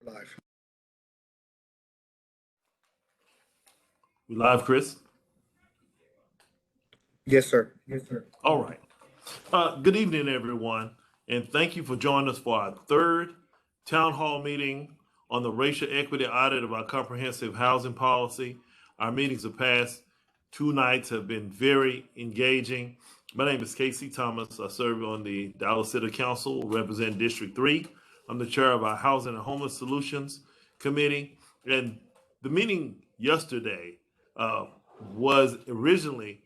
Live. We live, Chris? Yes, sir. Yes, sir. All right. Good evening, everyone, and thank you for joining us for our third town hall meeting on the racial equity audit of our comprehensive housing policy. Our meetings the past two nights have been very engaging. My name is Casey Thomas. I serve on the Dallas City Council, represent District 3. I'm the chair of our Housing and Homeless Solutions Committee. And the meeting yesterday uh, was originally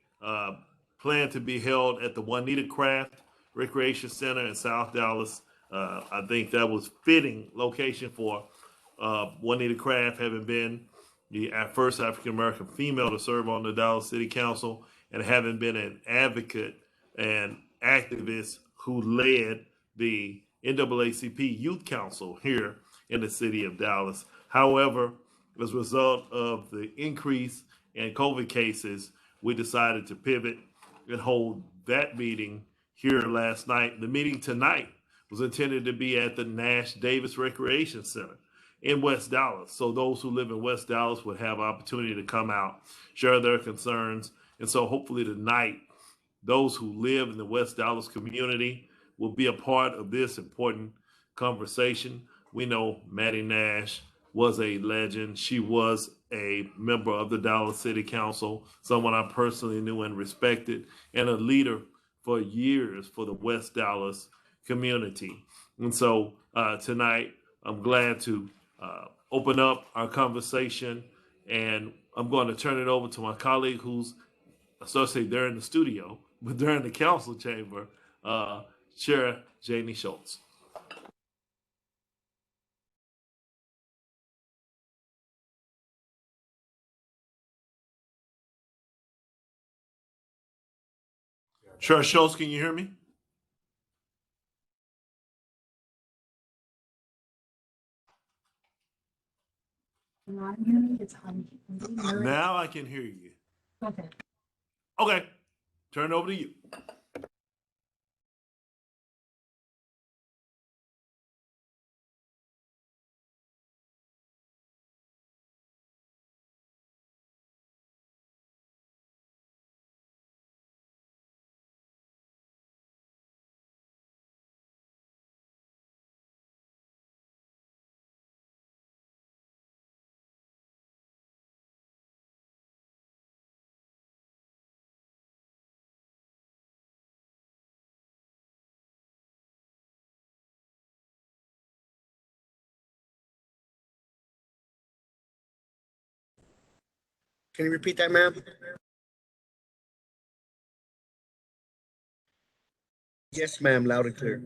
planned to be held at the Juanita Craft Recreation Center in South Dallas. I think that was fitting location for Juanita Craft, having been the first African American female to serve on the Dallas City Council and having been an advocate and activist who led the NAACP Youth Council here in the city of Dallas. However, as a result of the increase in COVID cases, we decided to pivot and hold that meeting here last night. The meeting tonight was intended to be at the Nash Davis Recreation Center in West Dallas. So those who live in West Dallas would have opportunity to come out, share their concerns. And so hopefully tonight, those who live in the West Dallas community will be a part of this important conversation. We know Maddie Nash was a legend. She was a member of the Dallas City Council, someone I personally knew and respected, and a leader for years for the West Dallas community. And so tonight, I'm glad to open up our conversation, and I'm going to turn it over to my colleague who's associated there in the studio, but they're in the council chamber, Chair Janie Schultz. Chair Schultz, can you hear me? Now I can hear you. Okay, turn it over to you. Can you repeat that, ma'am? Yes, ma'am, loud and clear.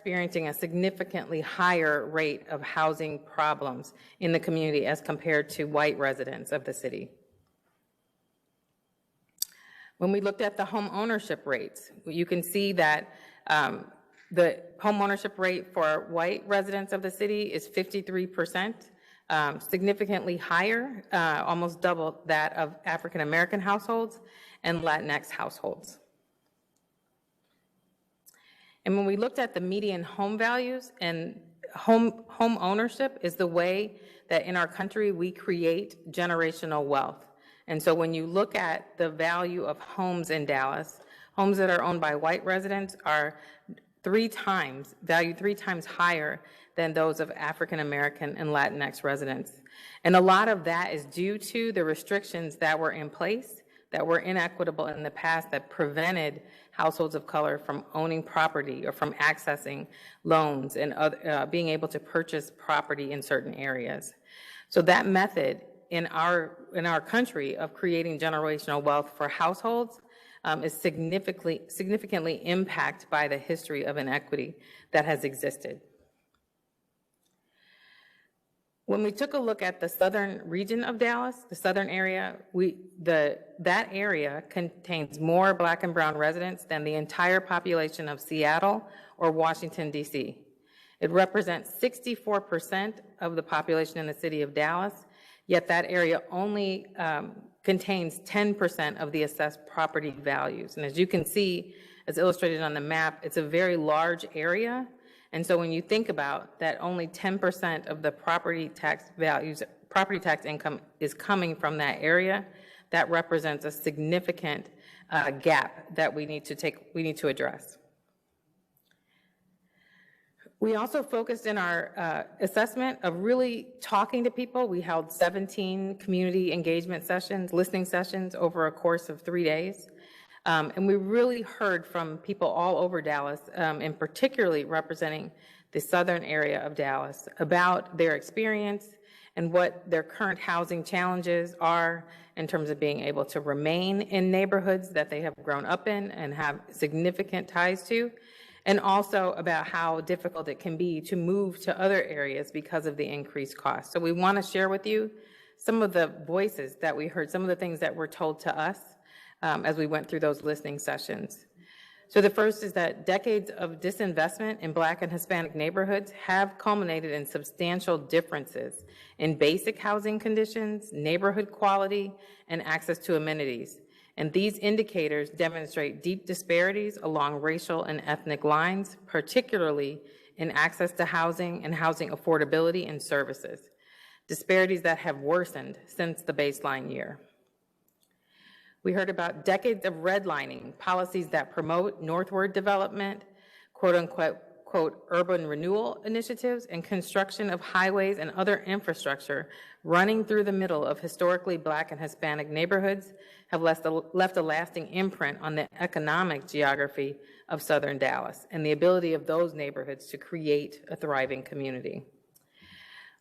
experiencing a significantly higher rate of housing problems in the community as compared to white residents of the city. When we looked at the home ownership rates, you can see that the home ownership rate for white residents of the city is 53%, significantly higher, almost double that of African American households and Latinx households. And when we looked at the median home values, and home ownership is the way that in our country we create generational wealth. And so when you look at the value of homes in Dallas, homes that are owned by white residents are valued three times higher than those of African American and Latinx residents. And a lot of that is due to the restrictions that were in place that were inequitable in the past that prevented households of color from owning property or from accessing loans and being able to purchase property in certain areas. So that method in our country of creating generational wealth for households is significantly impacted by the history of inequity that has existed. When we took a look at the southern region of Dallas, the southern area, that area contains more Black and brown residents than the entire population of Seattle or Washington, D.C. It represents 64% of the population in the city of Dallas, yet that area only contains 10% of the assessed property values. And as you can see, as illustrated on the map, it's a very large area. And so when you think about that, only 10% of the property tax income is coming from that area, that represents a significant gap that we need to address. We also focused in our assessment of really talking to people. We held 17 community engagement sessions, listening sessions over a course of 3 days. And we really heard from people all over Dallas, and particularly representing the southern area of Dallas, about their experience and what their current housing challenges are in terms of being able to remain in neighborhoods that they have grown up in and have significant ties to, and also about how difficult it can be to move to other areas because of the increased cost. So we want to share with you some of the voices that we heard, some of the things that were told to us as we went through those listening sessions. So the first is that decades of disinvestment in Black and Hispanic neighborhoods have culminated in substantial differences in basic housing conditions, neighborhood quality, and access to amenities. And these indicators demonstrate deep disparities along racial and ethnic lines, particularly in access to housing and housing affordability and services, disparities that have worsened since the baseline year. We heard about decades of redlining, policies that promote northward development, quote unquote, urban renewal initiatives, and construction of highways and other infrastructure running through the middle of historically Black and Hispanic neighborhoods have left a lasting imprint on the economic geography of southern Dallas and the ability of those neighborhoods to create a thriving community.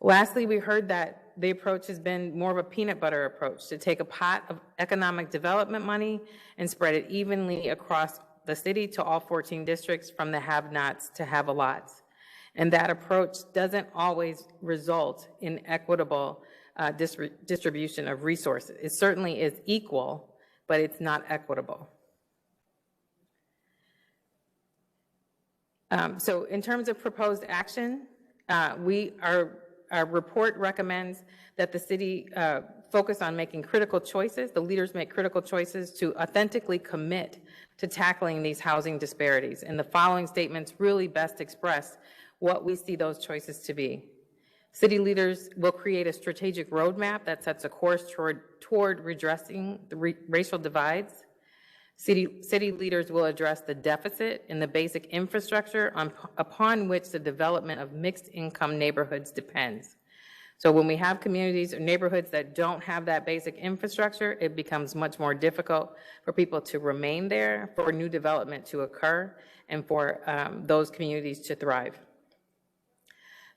Lastly, we heard that the approach has been more of a peanut butter approach, to take a pot of economic development money and spread it evenly across the city to all 14 districts, from the have-nots to have-a-lots. And that approach doesn't always result in equitable distribution of resources. It certainly is equal, but it's not equitable. So in terms of proposed action, our report recommends that the city focus on making critical choices, the leaders make critical choices to authentically commit to tackling these housing disparities. And the following statements really best express what we see those choices to be. City leaders will create a strategic roadmap that sets a course toward redressing the racial divides. City leaders will address the deficit in the basic infrastructure upon which the development of mixed income neighborhoods depends. So when we have communities or neighborhoods that don't have that basic infrastructure, it becomes much more difficult for people to remain there, for new development to occur, and for those communities to thrive.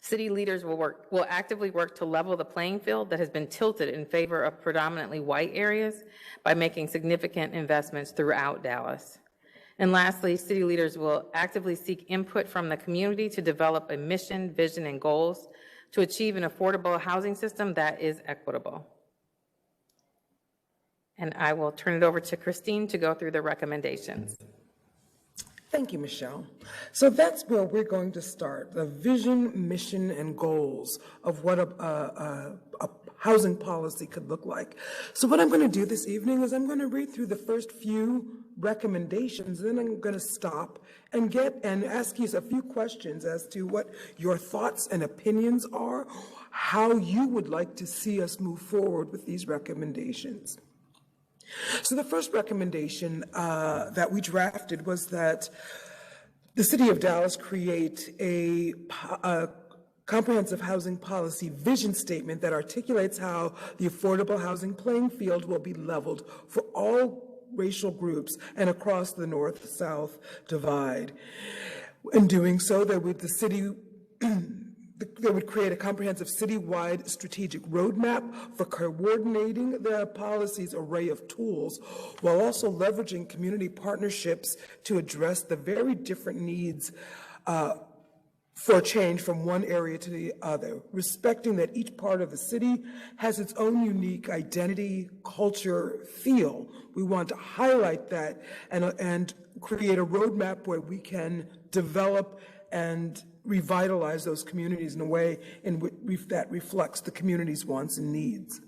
City leaders will actively work to level the playing field that has been tilted in favor of predominantly white areas by making significant investments throughout Dallas. And lastly, city leaders will actively seek input from the community to develop a mission, vision, and goals to achieve an affordable housing system that is equitable. And I will turn it over to Christine to go through the recommendations. Thank you, Michelle. So that's where we're going to start, the vision, mission, and goals of what a housing policy could look like. So what I'm going to do this evening is I'm going to read through the first few recommendations, then I'm going to stop and ask you a few questions as to what your thoughts and opinions are, how you would like to see us move forward with these recommendations. So the first recommendation that we drafted was that the City of Dallas create a comprehensive housing policy vision statement that articulates how the affordable housing playing field will be leveled for all racial groups and across the North-South divide. In doing so, they would create a comprehensive citywide strategic roadmap for coordinating the policy's array of tools, while also leveraging community partnerships to address the very different needs for change from one area to the other, respecting that each part of the city has its own unique identity, culture, feel. We want to highlight that and create a roadmap where we can develop and revitalize those communities in a way that reflects the community's wants and needs.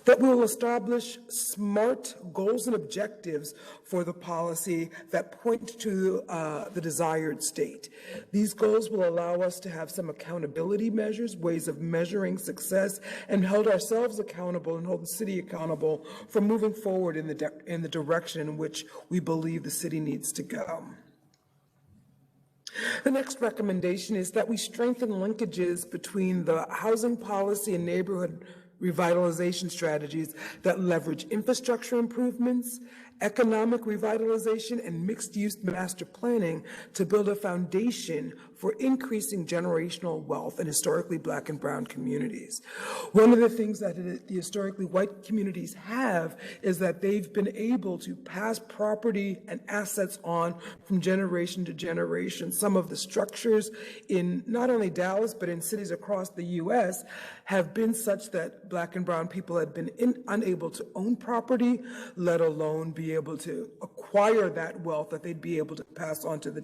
That we will establish smart goals and objectives for the policy that point to the desired state. These goals will allow us to have some accountability measures, ways of measuring success, and hold ourselves accountable and hold the city accountable for moving forward in the direction in which we believe the city needs to go. The next recommendation is that we strengthen linkages between the housing policy and neighborhood revitalization strategies that leverage infrastructure improvements, economic revitalization, and mixed-use master planning to build a foundation for increasing generational wealth in historically Black and Brown communities. One of the things that the historically white communities have is that they've been able to pass property and assets on from generation to generation. Some of the structures in not only Dallas, but in cities across the U.S. have been such that Black and Brown people have been unable to own property, let alone be able to acquire that wealth that they'd be able to pass on to the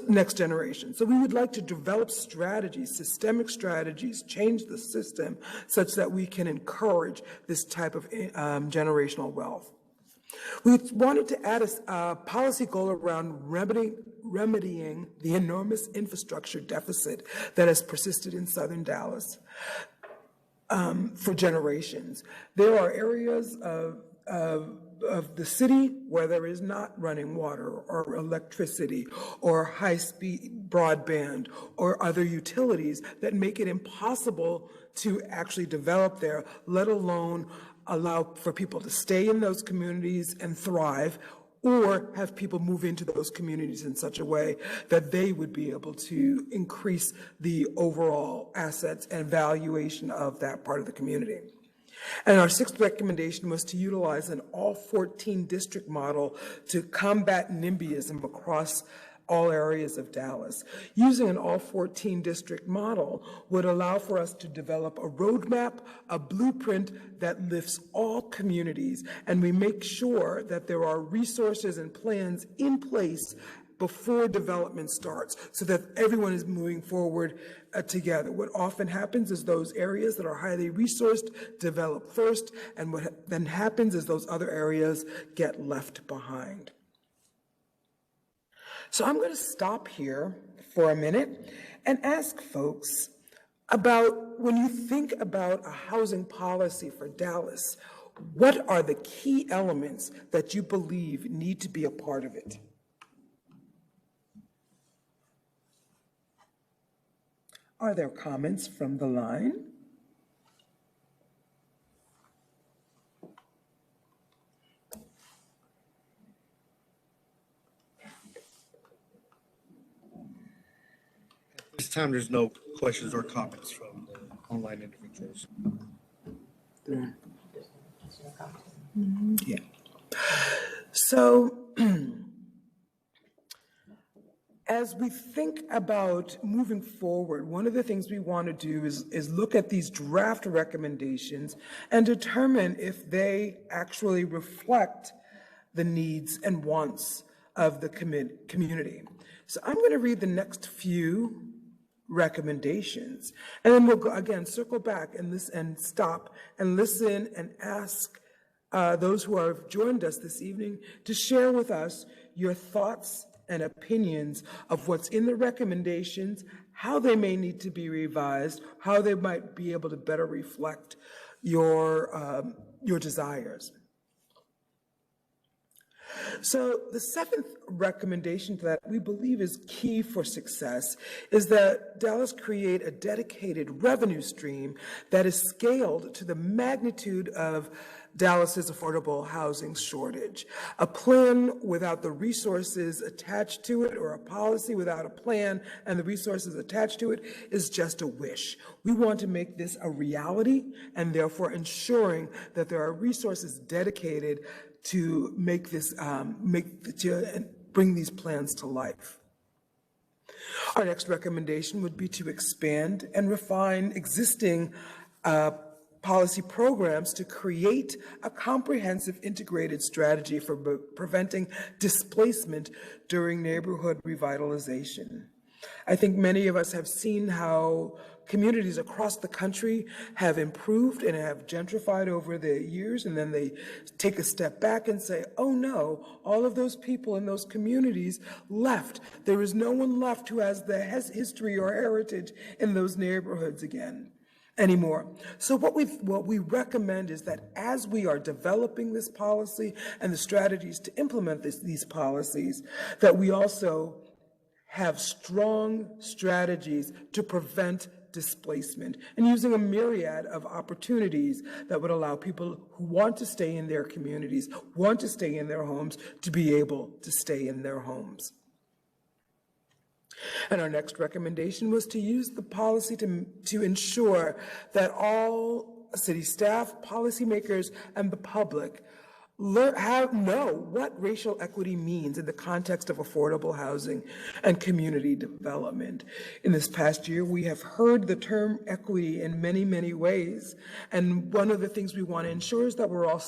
next generation. So we would like to develop strategies, systemic strategies, change the system such that we can encourage this type of generational wealth. We wanted to add a policy goal around remedying the enormous infrastructure deficit that has persisted in Southern Dallas for generations. There are areas of the city where there is not running water or electricity or high-speed broadband or other utilities that make it impossible to actually develop there, let alone allow for people to stay in those communities and thrive, or have people move into those communities in such a way that they would be able to increase the overall assets and valuation of that part of the community. And our sixth recommendation was to utilize an all 14 district model to combat NIMBYism across all areas of Dallas. Using an all 14 district model would allow for us to develop a roadmap, a blueprint that lifts all communities, and we make sure that there are resources and plans in place before development starts so that everyone is moving forward together. What often happens is those areas that are highly resourced develop first, and what then happens is those other areas get left behind. So I'm going to stop here for a minute and ask folks about, when you think about a housing policy for Dallas, what are the key elements that you believe need to be a part of it? Are there comments from the line? This time, there's no questions or comments from the online individuals. Yeah. So as we think about moving forward, one of the things we want to do is look at these draft recommendations and determine if they actually reflect the needs and wants of the community. So I'm going to read the next few recommendations, and then we'll go, again, circle back and stop and listen and ask those who have joined us this evening to share with us your thoughts and opinions of what's in the recommendations, how they may need to be revised, how they might be able to better reflect your desires. So the seventh recommendation that we believe is key for success is that Dallas create a dedicated revenue stream that is scaled to the magnitude of Dallas's affordable housing shortage. A plan without the resources attached to it, or a policy without a plan and the resources attached to it, is just a wish. We want to make this a reality, and therefore ensuring that there are resources dedicated to make this, bring these plans to life. Our next recommendation would be to expand and refine existing policy programs to create a comprehensive integrated strategy for preventing displacement during neighborhood revitalization. I think many of us have seen how communities across the country have improved and have gentrified over the years, and then they take a step back and say, oh no, all of those people in those communities left. There is no one left who has the history or heritage in those neighborhoods anymore. So what we recommend is that as we are developing this policy and the strategies to implement these policies, that we also have strong strategies to prevent displacement, and using a myriad of opportunities that would allow people who want to stay in their communities, want to stay in their homes, to be able to stay in their homes. And our next recommendation was to use the policy to ensure that all city staff, policymakers, and the public know what racial equity means in the context of affordable housing and community development. In this past year, we have heard the term equity in many, many ways. And one of the things we want to ensure is that we're all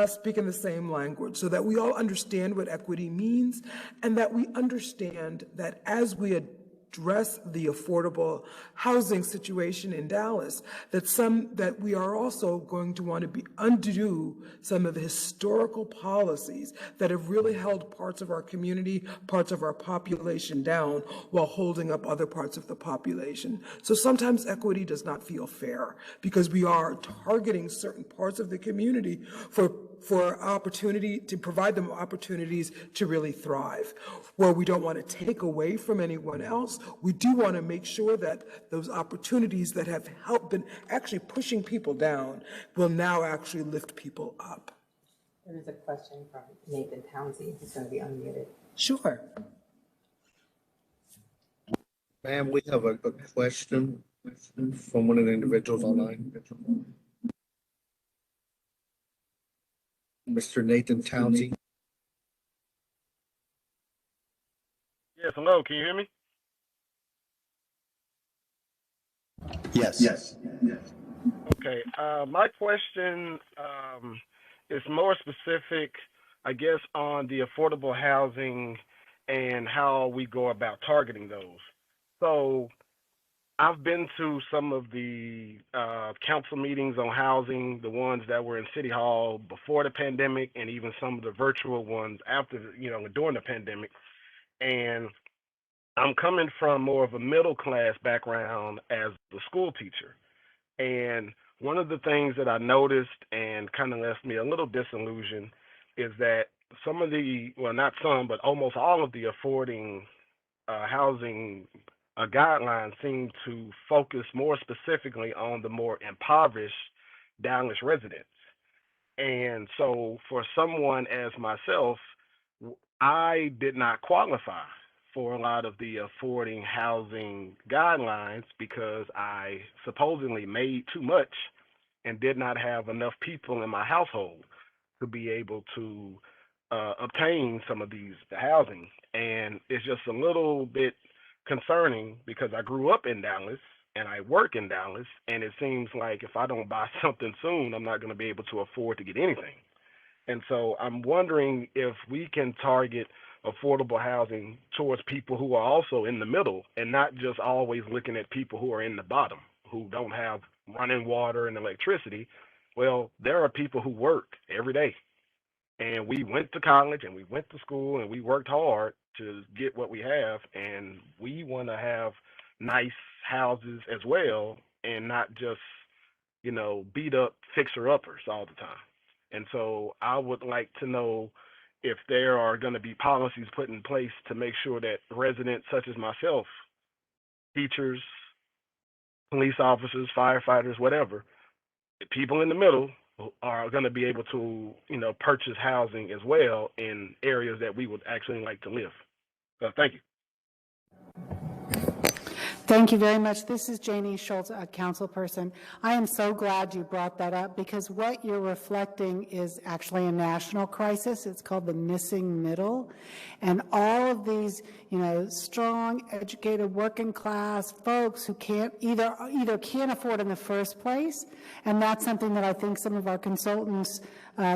speaking the same language, so that we all understand what equity means, and that we understand that as we address the affordable housing situation in Dallas, that we are also going to want to undo some of the historical policies that have really held parts of our community, parts of our population down, while holding up other parts of the population. So sometimes equity does not feel fair, because we are targeting certain parts of the community for opportunity, to provide them opportunities to really thrive. Where we don't want to take away from anyone else, we do want to make sure that those opportunities that have been actually pushing people down will now actually lift people up. There is a question from Nathan Townsend. He's going to be unmuted. Sure. Ma'am, we have a question from one of the individuals online. Mr. Nathan Townsend. Yes, hello, can you hear me? Yes. Okay, my question is more specific, I guess, on the affordable housing and how we go about targeting those. So I've been to some of the council meetings on housing, the ones that were in City Hall before the pandemic, and even some of the virtual ones after, during the pandemic. And I'm coming from more of a middle class background as a school teacher. And one of the things that I noticed and kind of left me a little disillusioned is that some of not some, but almost all of the affording housing guidelines seem to focus more specifically on the more impoverished Dallas residents. And so for someone as myself, I did not qualify for a lot of the affording housing guidelines because I supposedly made too much and did not have enough people in my household to be able to obtain some of the housing. And it's just a little bit concerning because I grew up in Dallas and I work in Dallas, and it seems like if I don't buy something soon, I'm not going to be able to afford to get anything. And so I'm wondering if we can target affordable housing towards people who are also in the middle and not just always looking at people who are in the bottom, who don't have running water and electricity. Well, there are people who work every day. And we went to college and we went to school and we worked hard to get what we have. And we want to have nice houses as well and not just, beat up fixer uppers all the time. And so I would like to know if there are going to be policies put in place to make sure that residents such as myself, teachers, police officers, firefighters, whatever, people in the middle are going to be able to, purchase housing as well in areas that we would actually like to live. So thank you. Thank you very much. This is Janie Schultz, a council person. I am so glad you brought that up because what you're reflecting is actually a national crisis. It's called the missing middle. And all of these, strong, educated, working class folks who can't either can't afford in the first place. And that's something that I think some of our consultants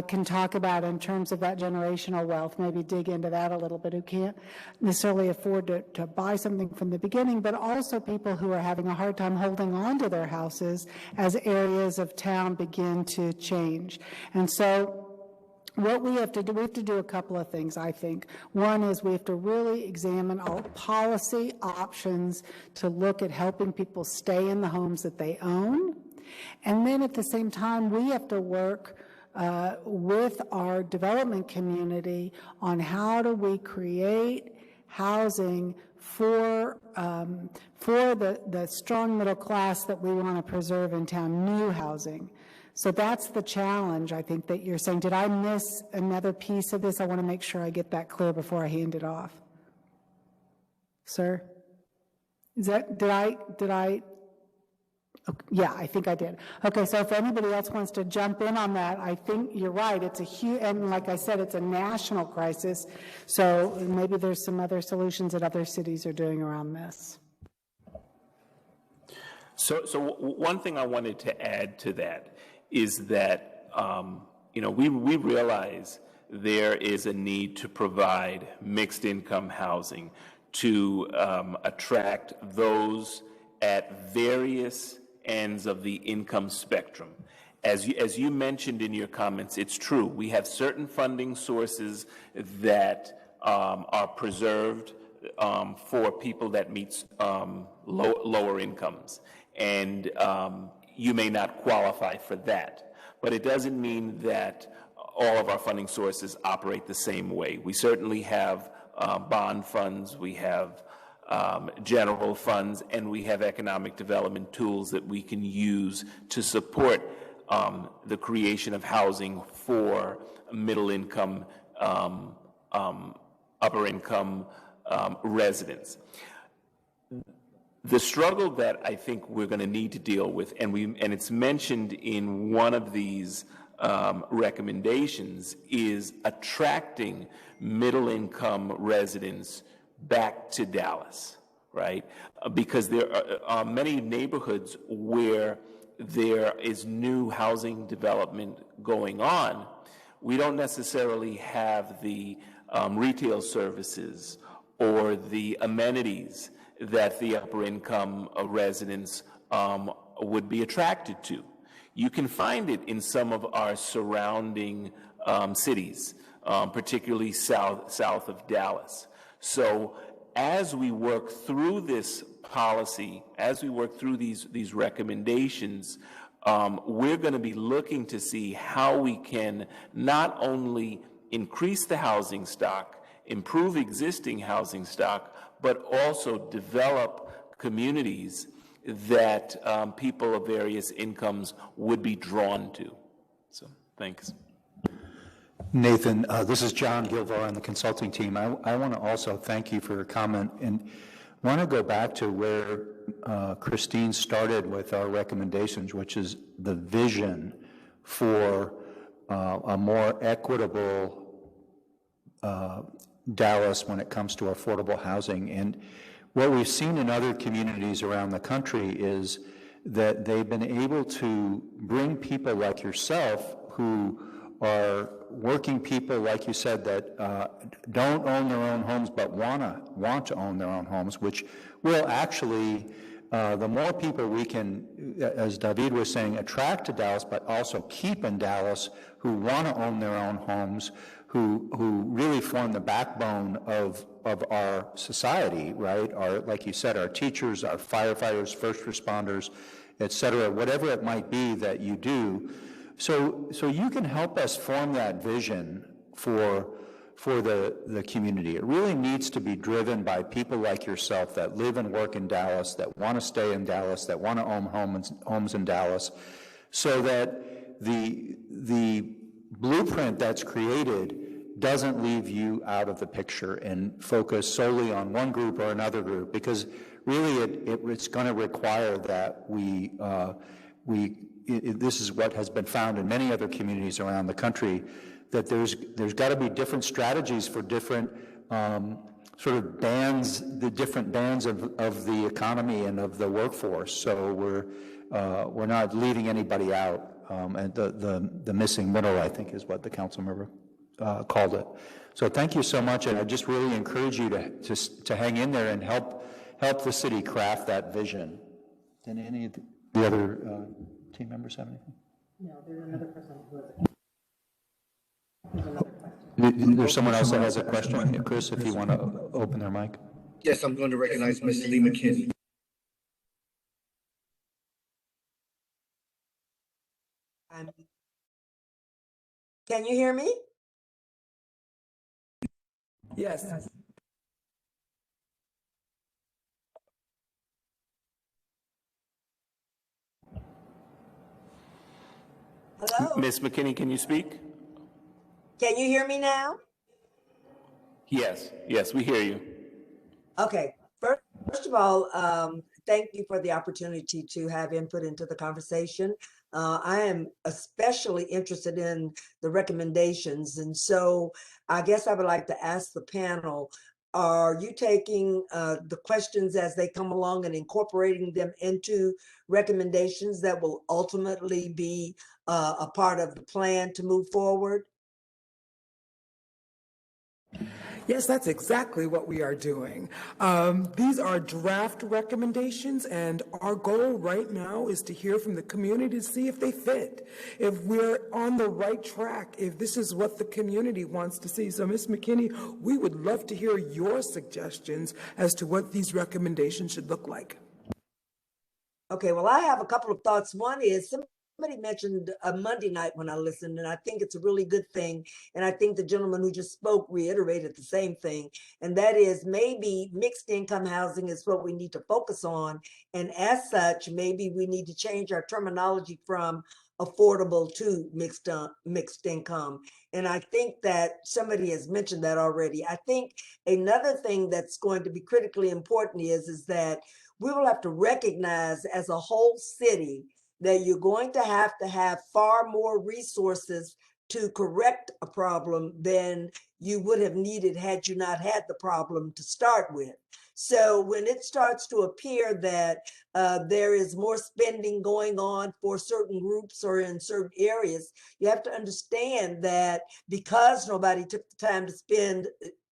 can talk about in terms of that generational wealth, maybe dig into that a little bit, who can't necessarily afford to buy something from the beginning, but also people who are having a hard time holding on to their houses as areas of town begin to change. And so what we have to do a couple of things, I think. One is we have to really examine all policy options to look at helping people stay in the homes that they own. And then at the same time, we have to work with our development community on how do we create housing for the strong middle class that we want to preserve in town, new housing. So that's the challenge, I think, that you're saying. Did I miss another piece of this? I want to make sure I get that clear before I hand it off. Sir? Did I? Yeah, I think I did. Okay, so if anybody else wants to jump in on that, I think you're right. It's a huge, and like I said, it's a national crisis. So maybe there's some other solutions that other cities are doing around this. So one thing I wanted to add to that is that, we realize there is a need to provide mixed income housing to attract those at various ends of the income spectrum. As you mentioned in your comments, it's true. We have certain funding sources that are preserved for people that meet lower incomes. And you may not qualify for that. But it doesn't mean that all of our funding sources operate the same way. We certainly have bond funds, we have general funds, and we have economic development tools that we can use to support the creation of housing for middle income, upper income residents. The struggle that I think we're going to need to deal with, and it's mentioned in one of these recommendations, is attracting middle income residents back to Dallas, right? Because there are many neighborhoods where there is new housing development going on. We don't necessarily have the retail services or the amenities that the upper income residents would be attracted to. You can find it in some of our surrounding cities, particularly south of Dallas. So as we work through this policy, as we work through these recommendations, we're going to be looking to see how we can not only increase the housing stock, improve existing housing stock, but also develop communities that people of various incomes would be drawn to. So, thanks. Nathan, this is John Gilvar on the consulting team. I want to also thank you for your comment and want to go back to where Christine started with our recommendations, which is the vision for a more equitable Dallas when it comes to affordable housing. And what we've seen in other communities around the country is that they've been able to bring people like yourself who are working people, like you said, that don't own their own homes but want to own their own homes, which will actually, the more people we can, as David was saying, attract to Dallas, but also keep in Dallas who want to own their own homes, who really form the backbone of our society, right? Our, like you said, our teachers, our firefighters, first responders, et cetera, whatever it might be that you do. So you can help us form that vision for the community. It really needs to be driven by people like yourself that live and work in Dallas, that want to stay in Dallas, that want to own homes in Dallas, so that the blueprint that's created doesn't leave you out of the picture and focus solely on one group or another group, because really it's going to require that this is what has been found in many other communities around the country, that there's got to be different strategies for different sort of bands, the different bands of the economy and of the workforce. So we're not leaving anybody out. And the missing middle, I think, is what the council member called it. So thank you so much, and I just really encourage you to hang in there and help the city craft that vision. Did any of the other team members have anything? No, there's another person who has another question. There's someone else that has a question. Chris, if you want to open their mic. Yes, I'm going to recognize Ms. Lee McKinney. Can you hear me? Yes. Hello? Ms. McKinney, can you speak? Can you hear me now? Yes, we hear you. Okay. First of all, thank you for the opportunity to have input into the conversation. I am especially interested in the recommendations. And so I guess I would like to ask the panel, are you taking the questions as they come along and incorporating them into recommendations that will ultimately be a part of the plan to move forward? Yes, that's exactly what we are doing. These are draft recommendations, and our goal right now is to hear from the community to see if they fit, if we're on the right track, if this is what the community wants to see. So, Ms. McKinney, we would love to hear your suggestions as to what these recommendations should look like. Okay, well, I have a couple of thoughts. One is somebody mentioned a Monday night when I listened, and I think it's a really good thing. And I think the gentleman who just spoke reiterated the same thing. And that is maybe mixed income housing is what we need to focus on. And as such, maybe we need to change our terminology from affordable to mixed income. And I think that somebody has mentioned that already. I think another thing that's going to be critically important is that we will have to recognize as a whole city that you're going to have far more resources to correct a problem than you would have needed had you not had the problem to start with. So when it starts to appear that there is more spending going on for certain groups or in certain areas, you have to understand that because nobody took the time to spend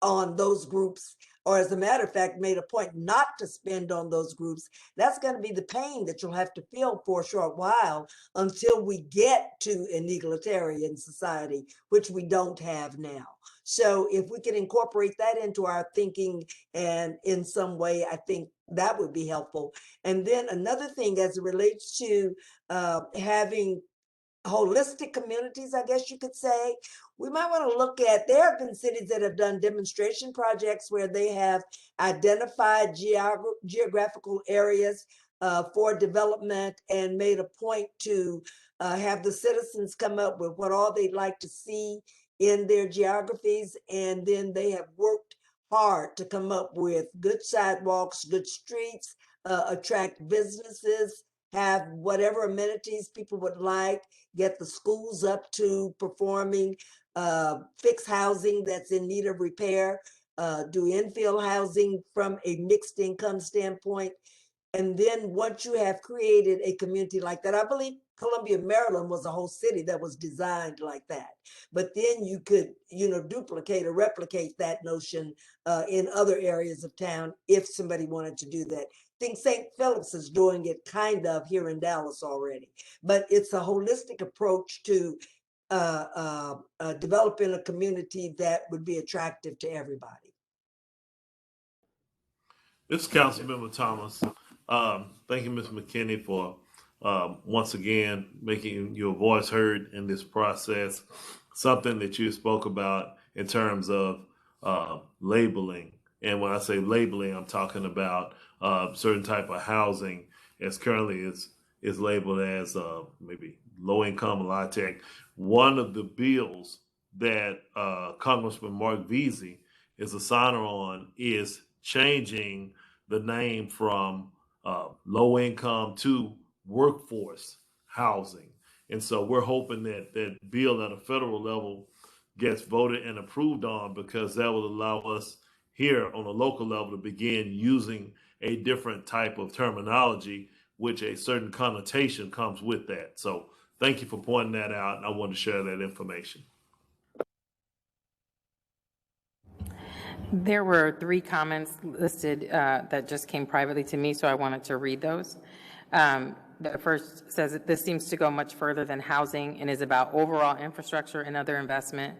on those groups, or as a matter of fact, made a point not to spend on those groups, that's going to be the pain that you'll have to feel for a short while until we get to an egalitarian society, which we don't have now. So if we can incorporate that into our thinking and in some way, I think that would be helpful. And then another thing as it relates to having holistic communities, I guess you could say, we might want to look at, there have been cities that have done demonstration projects where they have identified geographical areas for development and made a point to have the citizens come up with what all they'd like to see in their geographies. And then they have worked hard to come up with good sidewalks, good streets, attract businesses, have whatever amenities people would like, get the schools up to performing, fix housing that's in need of repair, do infill housing from a mixed income standpoint. And then once you have created a community like that, I believe Columbia, Maryland was a whole city that was designed like that. But then you could, duplicate or replicate that notion in other areas of town if somebody wanted to do that. I think St. Philip's is doing it kind of here in Dallas already. But it's a holistic approach to developing a community that would be attractive to everybody. This is Councilmember Thomas. Thank you, Ms. McKinney, for once again making your voice heard in this process. Something that you spoke about in terms of labeling. And when I say labeling, I'm talking about certain type of housing as currently is labeled as maybe low income, low tech. One of the bills that Congressman Mark Veazey is a signer on is changing the name from low income to workforce housing. And so we're hoping that that bill at a federal level gets voted and approved on, because that will allow us here on a local level to begin using a different type of terminology, which a certain connotation comes with that. So thank you for pointing that out, and I want to share that information. There were 3 comments listed that just came privately to me, so I wanted to read those. The first says that this seems to go much further than housing and is about overall infrastructure and other investment.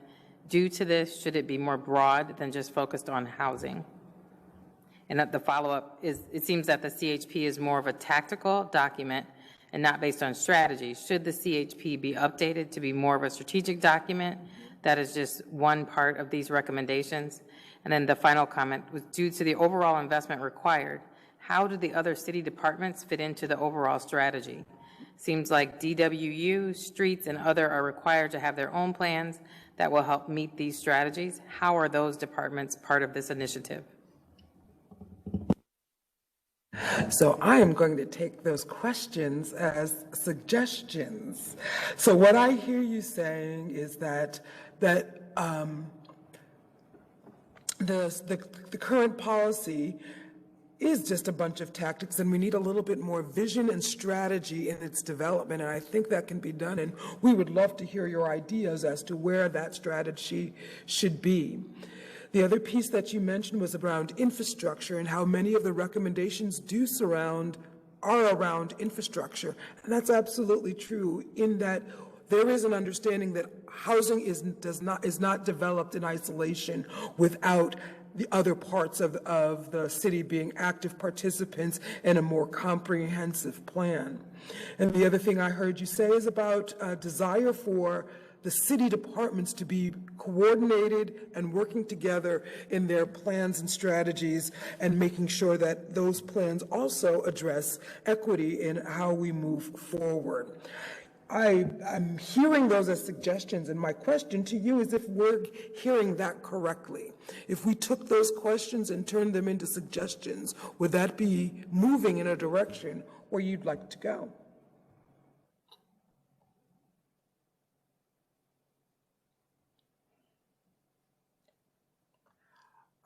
Due to this, should it be more broad than just focused on housing? And that the follow-up is, it seems that the CHP is more of a tactical document and not based on strategy. Should the CHP be updated to be more of a strategic document that is just one part of these recommendations? And then the final comment was, due to the overall investment required, how do the other city departments fit into the overall strategy? Seems like DWU, streets, and other are required to have their own plans that will help meet these strategies. How are those departments part of this initiative? So I am going to take those questions as suggestions. So what I hear you saying is that the current policy is just a bunch of tactics, and we need a little bit more vision and strategy in its development, and I think that can be done, and we would love to hear your ideas as to where that strategy should be. The other piece that you mentioned was around infrastructure and how many of the recommendations are around infrastructure, and that's absolutely true in that there is an understanding that housing is not developed in isolation without the other parts of the city being active participants in a more comprehensive plan. And the other thing I heard you say is about a desire for the city departments to be coordinated and working together in their plans and strategies, and making sure that those plans also address equity in how we move forward. I'm hearing those as suggestions, and my question to you is if we're hearing that correctly. If we took those questions and turned them into suggestions, would that be moving in a direction where you'd like to go?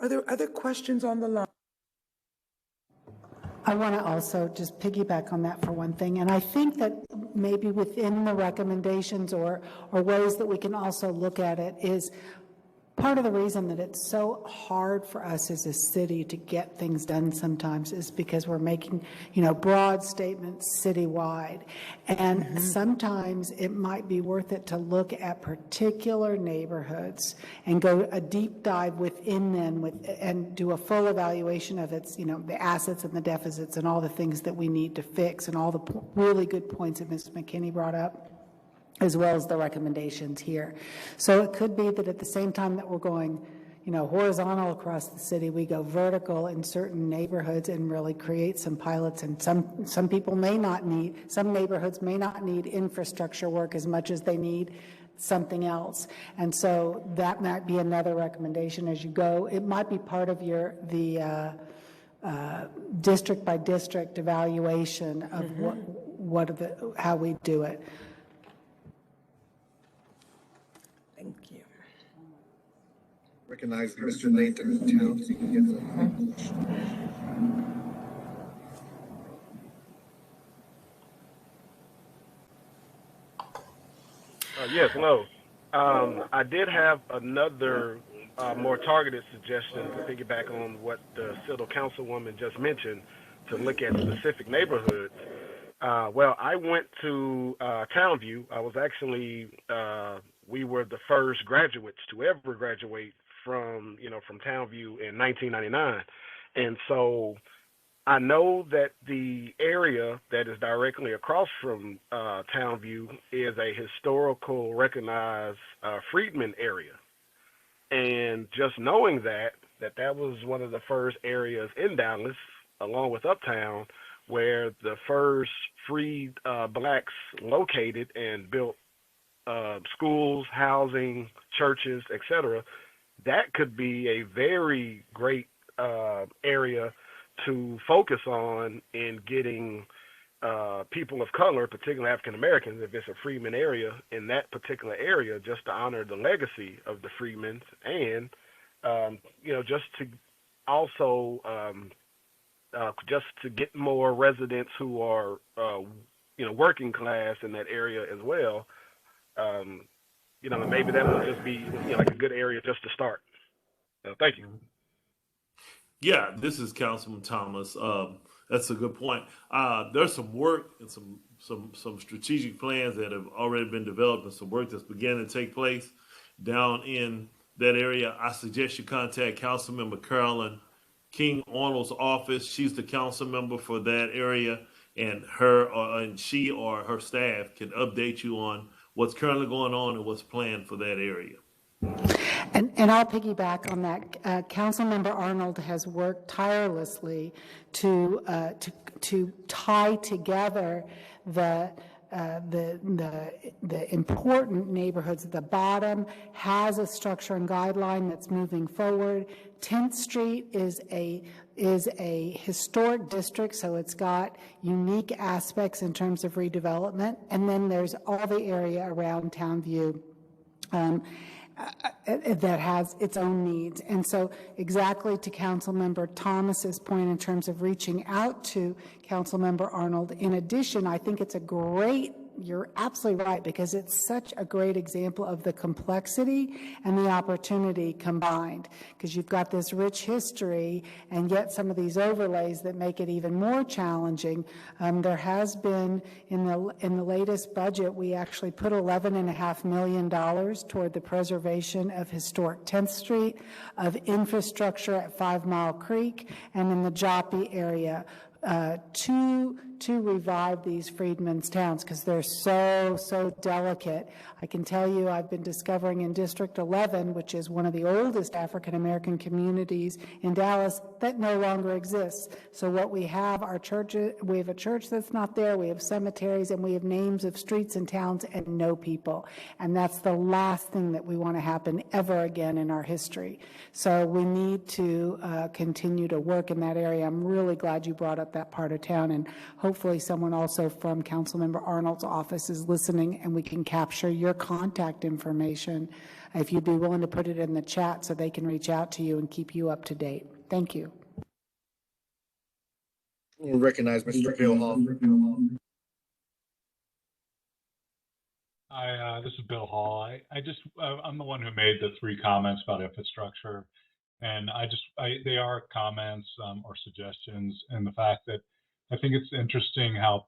Are there other questions on the line? I want to also just piggyback on that for one thing, and I think that maybe within the recommendations or ways that we can also look at it is part of the reason that it's so hard for us as a city to get things done sometimes is because we're making, broad statements citywide. And sometimes it might be worth it to look at particular neighborhoods and go a deep dive within them and do a full evaluation of its, the assets and the deficits and all the things that we need to fix and all the really good points that Ms. McKinney brought up, as well as the recommendations here. So it could be that at the same time that we're going, horizontal across the city, we go vertical in certain neighborhoods and really create some pilots. And some neighborhoods may not need infrastructure work as much as they need something else. And so that might be another recommendation as you go. It might be part of the district by district evaluation of how we do it. Recognize Mr. Nathan Towns. He gives a question. Yes, hello. I did have another more targeted suggestion to piggyback on what the City Councilwoman just mentioned to look at specific neighborhoods. Well, I went to Townview. I was actually, we were the first graduates to ever graduate from Townview in 1999. And so I know that the area that is directly across from Townview is a historical recognized freedmen area. And just knowing that was one of the first areas in Dallas, along with Uptown, where the first freed blacks located and built schools, housing, churches, etc. That could be a very great area to focus on in getting people of color, particularly African Americans, if it's a freedmen area, in that particular area, just to honor the legacy of the freedmen, and just to also just to get more residents who are working class in that area as well. Maybe that will just be like a good area just to start. Thank you. Yeah, this is Councilman Thomas. That's a good point. There's some work and some strategic plans that have already been developed, and some work that's beginning to take place down in that area. I suggest you contact Councilmember Carolyn King Arnold's office. She's the council member for that area, and she or her staff can update you on what's currently going on and what's planned for that area. And I'll piggyback on that. Councilmember Arnold has worked tirelessly to tie together the important neighborhoods. The bottom has a structure and guideline that's moving forward. 10th Street is a historic district, so it's got unique aspects in terms of redevelopment. And then there's all the area around Townview that has its own needs. And so exactly to Councilmember Thomas's point in terms of reaching out to Councilmember Arnold, in addition, I think it's you're absolutely right, because it's such a great example of the complexity and the opportunity combined, because you've got this rich history and yet some of these overlays that make it even more challenging. There has been, in the latest budget, we actually put $11.5 million toward the preservation of historic 10th Street, of infrastructure at 5 Mile Creek, and in the Joppy area, to revive these freedmen's towns, because they're so delicate. I can tell you, I've been discovering in District 11, which is one of the oldest African American communities in Dallas, that no longer exists. So what we have are churches. We have a church that's not there. We have cemeteries, and we have names of streets and towns and no people. And that's the last thing that we want to happen ever again in our history. So we need to continue to work in that area. I'm really glad you brought up that part of town, and hopefully someone also from Councilmember Arnold's office is listening, and we can capture your contact information if you'd be willing to put it in the chat so they can reach out to you and keep you up to date. Thank you. We'll recognize Mr. Bill Hall. Hi, this is Bill Hall. I'm the one who made the 3 comments about infrastructure, and they are comments or suggestions, and the fact that I think it's interesting how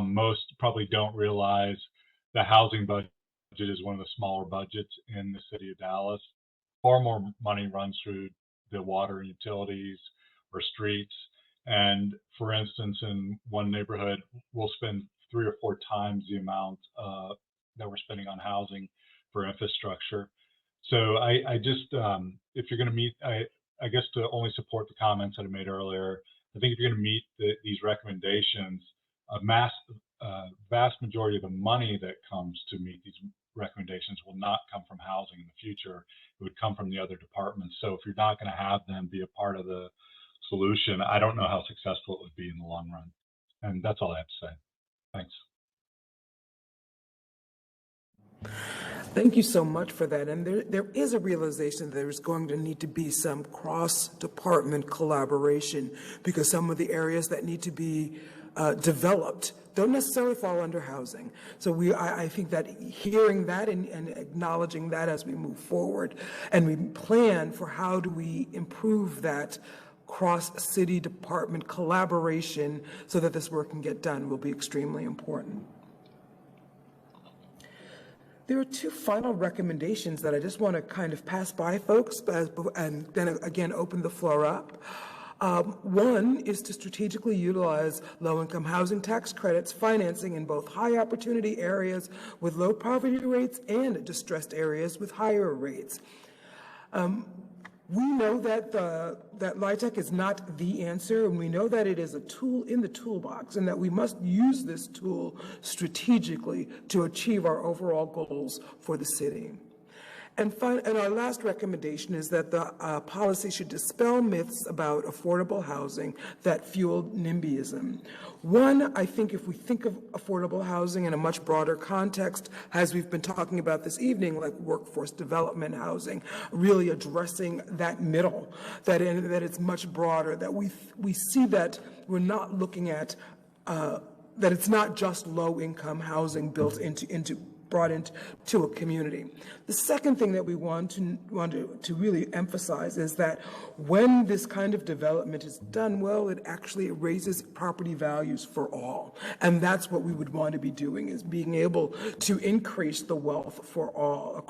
most probably don't realize the housing budget is one of the smaller budgets in the city of Dallas. Far more money runs through the water and utilities or streets. And for instance, in one neighborhood, we'll spend 3 or 4 times the amount that we're spending on housing for infrastructure. So I just, if you're going to meet, I guess to only support the comments that I made earlier, I think if you're going to meet these recommendations, vast majority of the money that comes to meet these recommendations will not come from housing in the future. It would come from the other departments. So if you're not going to have them be a part of the solution, I don't know how successful it would be in the long run. And that's all I have to say. Thanks. Thank you so much for that. And there is a realization that there's going to need to be some cross-department collaboration because some of the areas that need to be developed don't necessarily fall under housing. So I think that hearing that and acknowledging that as we move forward and we plan for how do we improve that cross-city department collaboration so that this work can get done will be extremely important. There are two final recommendations that I just want to kind of pass by folks and then again open the floor up. One is to strategically utilize low-income housing tax credits financing in both high-opportunity areas with low poverty rates and distressed areas with higher rates. We know that that LIHTC is not the answer, and we know that it is a tool in the toolbox, and that we must use this tool strategically to achieve our overall goals for the city. And our last recommendation is that the policy should dispel myths about affordable housing that fueled NIMBYism. One, I think if we think of affordable housing in a much broader context, as we've been talking about this evening, like workforce development housing, really addressing that middle, that it's much broader, that we see that we're not looking at, that it's not just low-income housing brought into a community. The second thing that we want to really emphasize is that when this kind of development is done well, it actually raises property values for all. And that's what we would want to be doing, is being able to increase the wealth for all.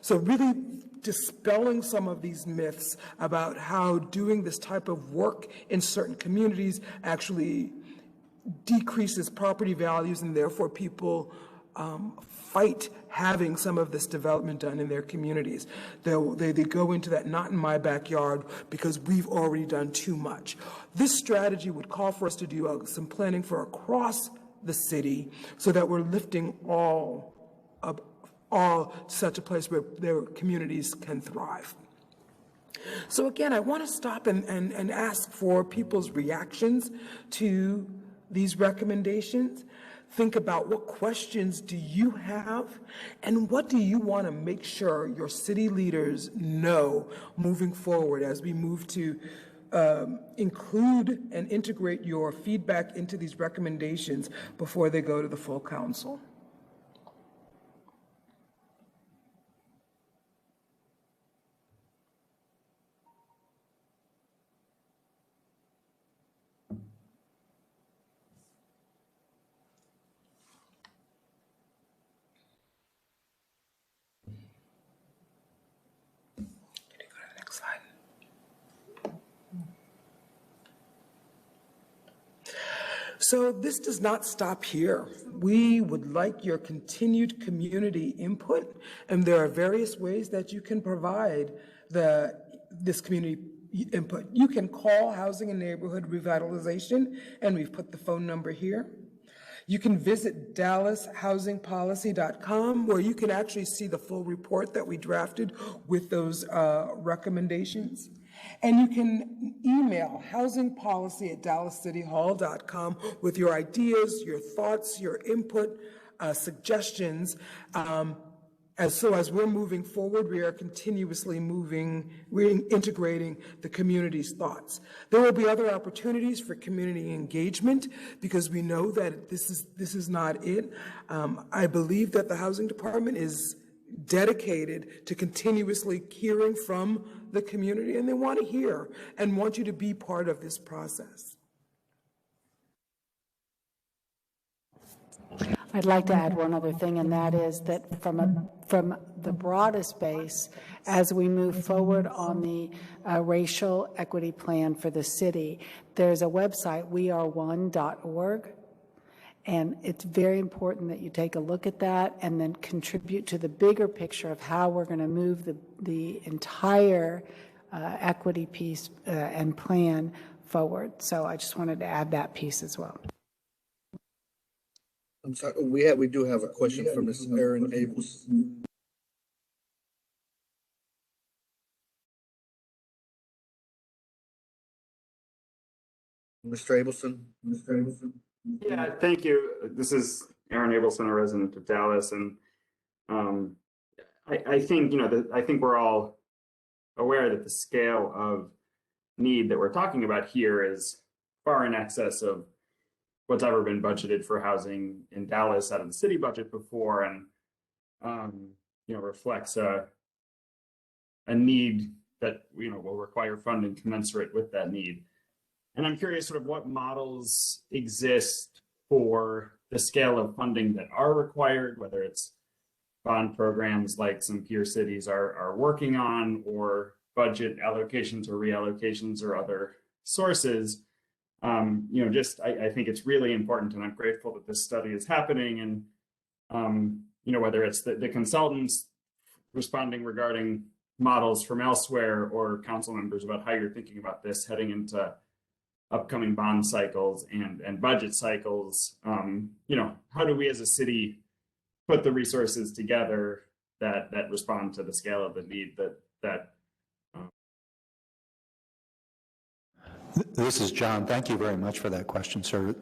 So really dispelling some of these myths about how doing this type of work in certain communities actually decreases property values, and therefore people fight having some of this development done in their communities. They go into that not in my backyard because we've already done too much. This strategy would call for us to do some planning for across the city so that we're lifting all to such a place where their communities can thrive. So again, I want to stop and ask for people's reactions to these recommendations. Think about what questions do you have and what do you want to make sure your city leaders know moving forward as we move to include and integrate your feedback into these recommendations before they go to the full council. So this does not stop here. We would like your continued community input, and there are various ways that you can provide this community input. You can call Housing and Neighborhood Revitalization, and we've put the phone number here. You can visit DallasHousingPolicy.com, where you can actually see the full report that we drafted with those recommendations. And you can email housingpolicy@dallascityhall.com with your ideas, your thoughts, your input, suggestions. As we're moving forward, we are continuously integrating the community's thoughts. There will be other opportunities for community engagement because we know that this is not it. I believe that the Housing Department is dedicated to continuously hearing from the community, and they want to hear and want you to be part of this process. I'd like to add one other thing, and that is that from the broadest base, as we move forward on the racial equity plan for the city, there's a website, weareone.org, and it's very important that you take a look at that and then contribute to the bigger picture of how we're going to move the entire equity piece and plan forward. So I just wanted to add that piece as well. I'm sorry, we do have a question from Ms. Erin Abels. Mr. Abelson? Yeah, thank you. This is Aaron Abelson, a resident of Dallas, and Um, I think, I think we're all aware that the scale of need that we're talking about here is far in excess of what's ever been budgeted for housing in Dallas out of the city budget before, and reflects a need that will require funding commensurate with that need. And I'm curious sort of what models exist for the scale of funding that are required, whether it's bond programs like some peer cities are working on, or budget allocations or reallocations or other sources. I think it's really important, and I'm grateful that this study is happening. And whether it's the consultants responding regarding models from elsewhere, or council members about how you're thinking about this heading into upcoming bond cycles and budget cycles. How do we as a city put the resources together that respond to the scale of the need that This is John. Thank you very much for that question, sir.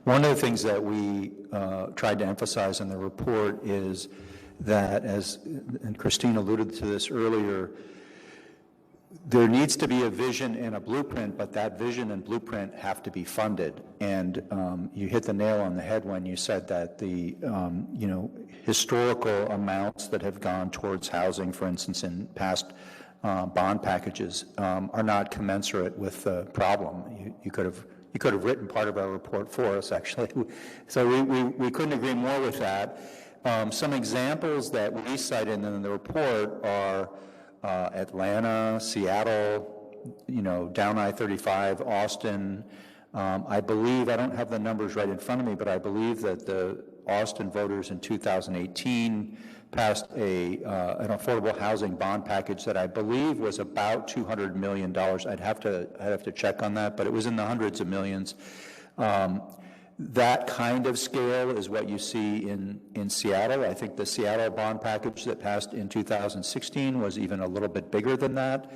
One of the things that we tried to emphasize in the report is that, and Christine alluded to this earlier, there needs to be a vision and a blueprint, but that vision and blueprint have to be funded. And you hit the nail on the head when you said that the historical amounts that have gone towards housing, for instance, in past bond packages, are not commensurate with the problem. You could have written part of our report for us, actually. So we couldn't agree more with that. Some examples that we cited in the report are Atlanta, Seattle, down I-35, Austin. I believe, I don't have the numbers right in front of me, but I believe that the Austin voters in 2018 passed an affordable housing bond package that I believe was about $200 million. I'd have to check on that, but it was in the hundreds of millions. That kind of scale is what you see in Seattle. I think the Seattle bond package that passed in 2016 was even a little bit bigger than that.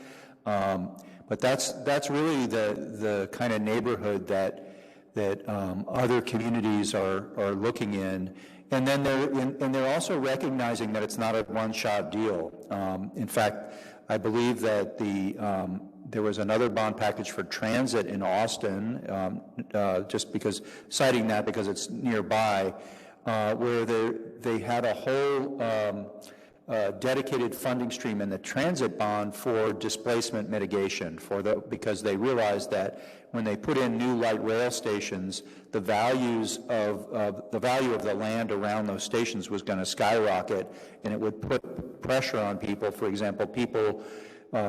But that's really the kind of neighborhood that other communities are looking in. And then they're also recognizing that it's not a one-shot deal. In fact, I believe that there was another bond package for transit in Austin, just because, citing that because it's nearby, where they had a whole dedicated funding stream in the transit bond for displacement mitigation, because they realized that when they put in new light rail stations, the value of the land around those stations was going to skyrocket, and it would put pressure on people. For example,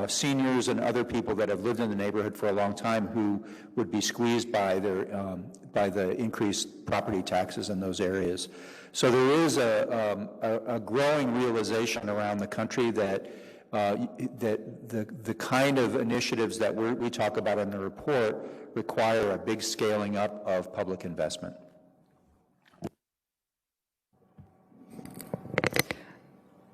seniors and other people that have lived in the neighborhood for a long time who would be squeezed by the increased property taxes in those areas. So there is a growing realization around the country that the kind of initiatives that we talk about in the report require a big scaling up of public investment.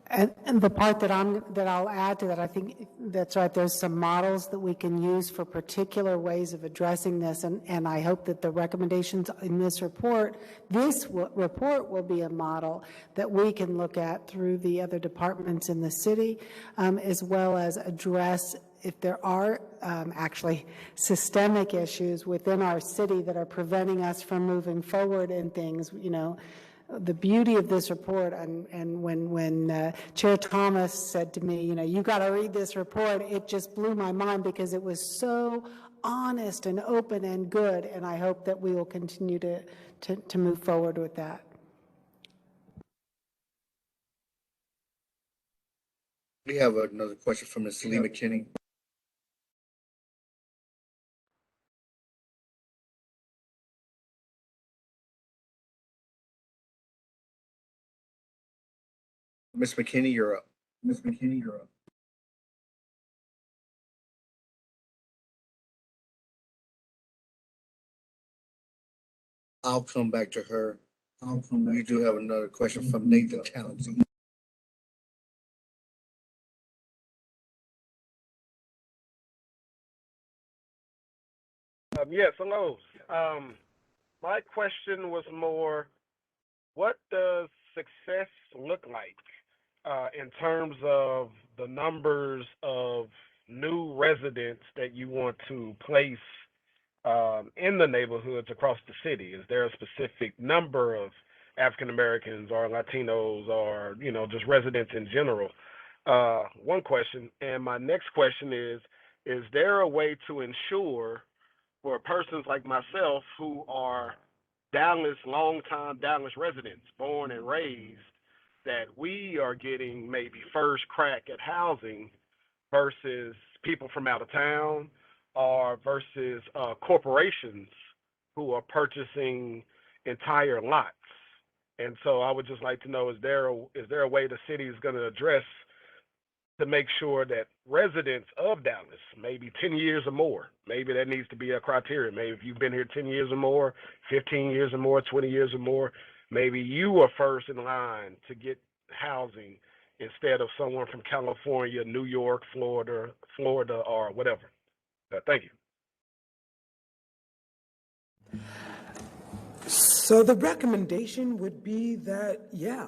And the part that I'll add to that, I think that's right. There's some models that we can use for particular ways of addressing this, and I hope that the recommendations in this report will be a model that we can look at through the other departments in the city, as well as address if there are actually systemic issues within our city that are preventing us from moving forward in things, The beauty of this report, and when Chair Thomas said to me, you got to read this report, it just blew my mind because it was so honest and open and good, and I hope that we will continue to move forward with that. We have another question from Ms. Lee McKinney. Ms. McKinney, you're up. Ms. McKinney, you're up. I'll come back to her. We do have another question from Nathan Townsend. Yes, hello. My question was more, what does success look like in terms of the numbers of new residents that you want to place in the neighborhoods across the city? Is there a specific number of African Americans or Latinos or, you know, just residents in general? One question. And my next question is there a way to ensure for persons like myself who are longtime Dallas residents, born and raised, that we are getting maybe first crack at housing versus people from out of town or versus corporations who are purchasing entire lots? And so I would just like to know, is there a way the city is going to address to make sure that residents of Dallas, maybe 10 years or more, maybe that needs to be a criteria. Maybe if you've been here 10 years or more, 15 years or more, 20 years or more, maybe you are first in line to get housing instead of someone from California, New York, Florida, or whatever. Thank you. So the recommendation would be that, yeah,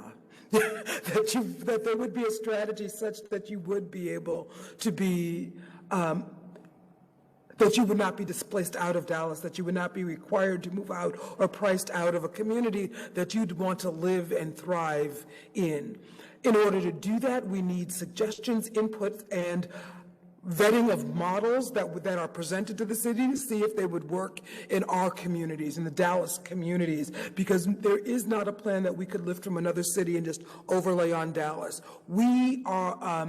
that there would be a strategy such that you would be able to be, that you would not be displaced out of Dallas, that you would not be required to move out or priced out of a community that you'd want to live and thrive in. In order to do that, we need suggestions, input, and vetting of models that are presented to the city to see if they would work in our communities, in the Dallas communities, because there is not a plan that we could lift from another city and just overlay on Dallas. We are,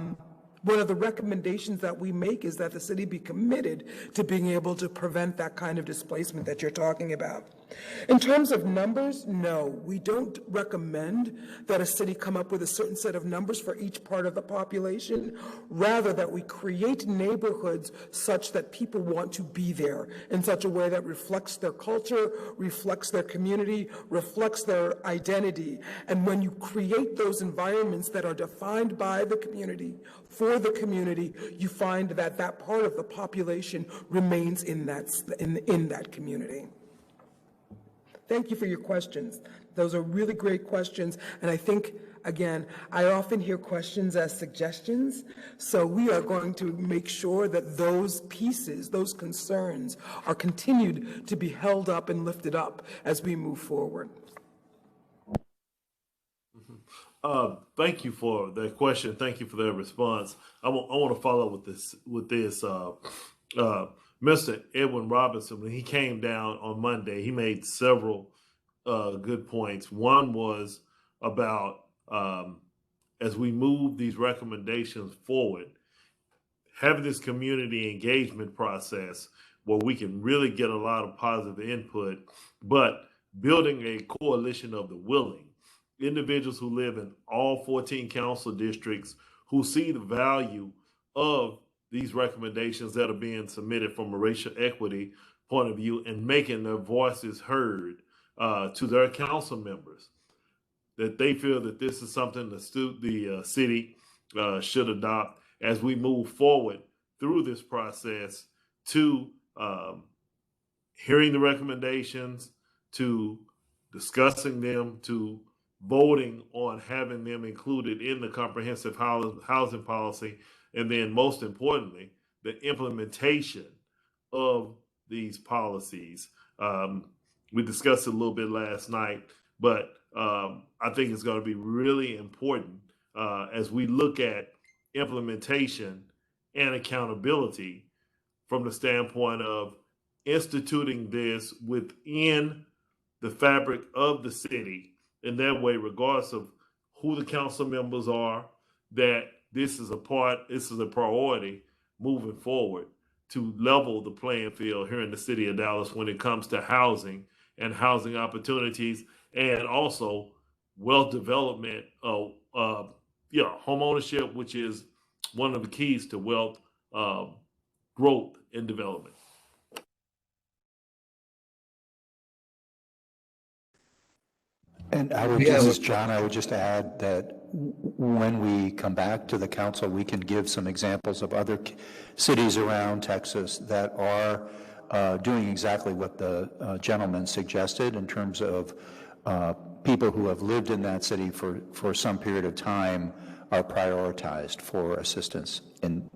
one of the recommendations that we make is that the city be committed to being able to prevent that kind of displacement that you're talking about. In terms of numbers, no, we don't recommend that a city come up with a certain set of numbers for each part of the population, rather that we create neighborhoods such that people want to be there in such a way that reflects their culture, reflects their community, reflects their identity. And when you create those environments that are defined by the community, for the community, you find that that part of the population remains in that community. Thank you for your questions. Those are really great questions. And I think, again, I often hear questions as suggestions. So we are going to make sure that those pieces, those concerns, are continued to be held up and lifted up as we move forward. Thank you for that question. Thank you for that response. I want to follow up with this. Mr. Edwin Robinson, when he came down on Monday, he made several good points. One was about as we move these recommendations forward, having this community engagement process where we can really get a lot of positive input, but building a coalition of the willing, individuals who live in all 14 council districts who see the value of these recommendations that are being submitted from a racial equity point of view and making their voices heard to their council members, that they feel that this is something the city should adopt as we move forward through this process to hearing the recommendations, to discussing them, to voting on having them included in the comprehensive housing policy, and then most importantly, the implementation of these policies. We discussed it a little bit last night, but I think it's going to be really important as we look at implementation and accountability from the standpoint of instituting this within the fabric of the city. In that way, regardless of who the council members are, that this is a priority moving forward to level the playing field here in the city of Dallas when it comes to housing and housing opportunities, and also wealth development, home ownership, which is one of the keys to wealth growth and development. And this is John. I would just add that when we come back to the council, we can give some examples of other cities around Texas that are doing exactly what the gentleman suggested in terms of people who have lived in that city for some period of time are prioritized for assistance. And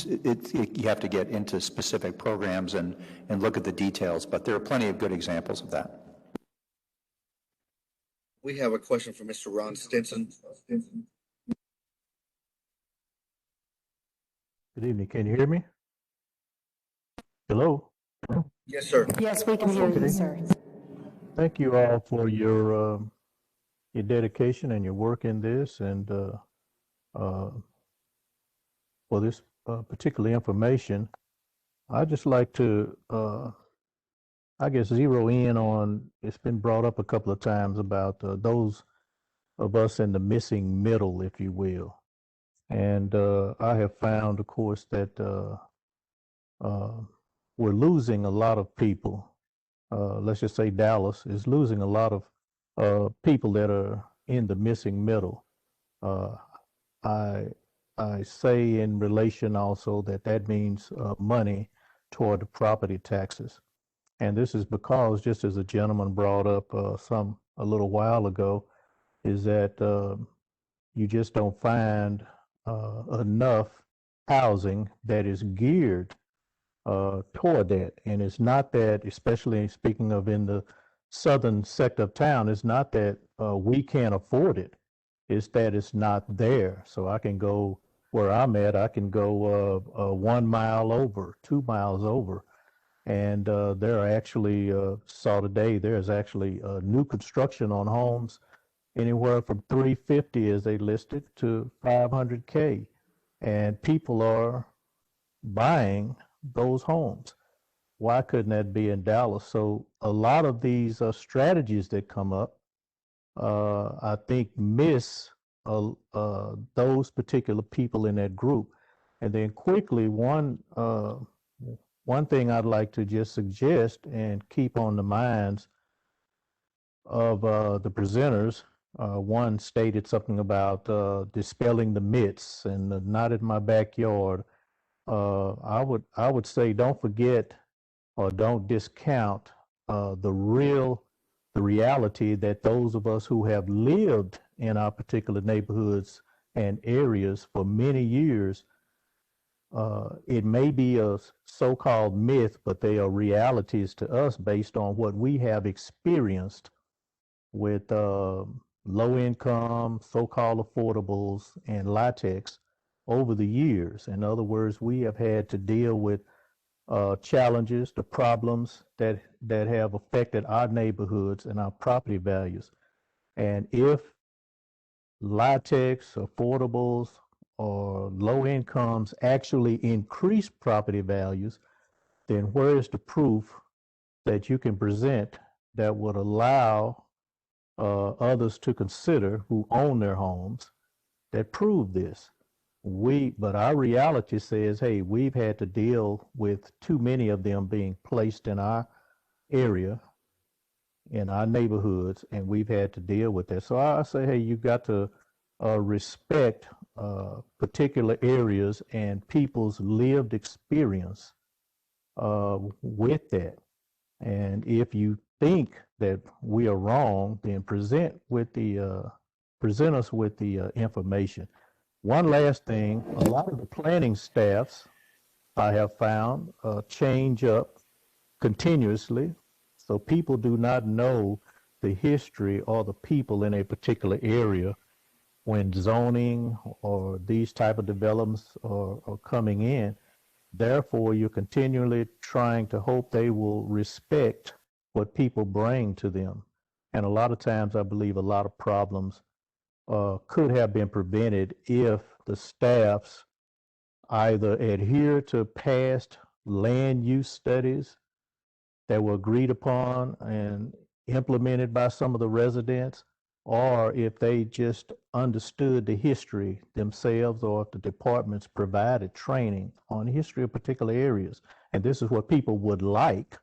you have to get into specific programs and look at the details, but there are plenty of good examples of that. We have a question for Mr. Ron Stinson. Good evening. Can you hear me? Hello? Yes, sir. Yes, we can hear you, sir. Thank you all for your dedication and your work in this, and for this particular information. I'd just like to, I guess, zero in on, it's been brought up a couple of times about those of us in the missing middle, if you will. And I have found, of course, that we're losing a lot of people. Let's just say Dallas is losing a lot of people that are in the missing middle. I say in relation also that means money toward the property taxes. And this is because, just as a gentleman brought up a little while ago, is that you just don't find enough housing that is geared toward that. And it's not that, especially speaking of in the southern sector of town, it's not that we can't afford it. It's that it's not there. So I can go where I'm at, I can go 1 mile over, 2 miles over. And there are actually, saw today, there's actually new construction on homes anywhere from 350 as they listed to 500K. And people are buying those homes. Why couldn't that be in Dallas? So a lot of these strategies that come up, I think miss those particular people in that group. And then quickly, one thing I'd like to just suggest and keep on the minds of the presenters. One stated something about dispelling the myths and not in my backyard. I would say don't forget or don't discount the reality that those of us who have lived in our particular neighborhoods and areas for many years, it may be a so-called myth, but they are realities to us based on what we have experienced with low income, so-called affordables, and latex over the years. In other words, we have had to deal with challenges, the problems that have affected our neighborhoods and our property values. And if latex, affordables, or low incomes actually increase property values, then where is the proof that you can present that would allow others to consider who own their homes that prove this? But our reality says, hey, we've had to deal with too many of them being placed in our area, in our neighborhoods, and we've had to deal with that. So I say, hey, you've got to respect particular areas and people's lived experience with that. And if you think that we are wrong, then present us with the information. One last thing, a lot of the planning staffs I have found change up continuously. So people do not know the history or the people in a particular area when zoning or these type of developments are coming in. Therefore, you're continually trying to hope they will respect what people bring to them. And a lot of times, I believe a lot of problems could have been prevented if the staffs either adhere to past land use studies that were agreed upon and implemented by some of the residents, or if they just understood the history themselves, or if the departments provided training on the history of particular areas. And this is what people would like,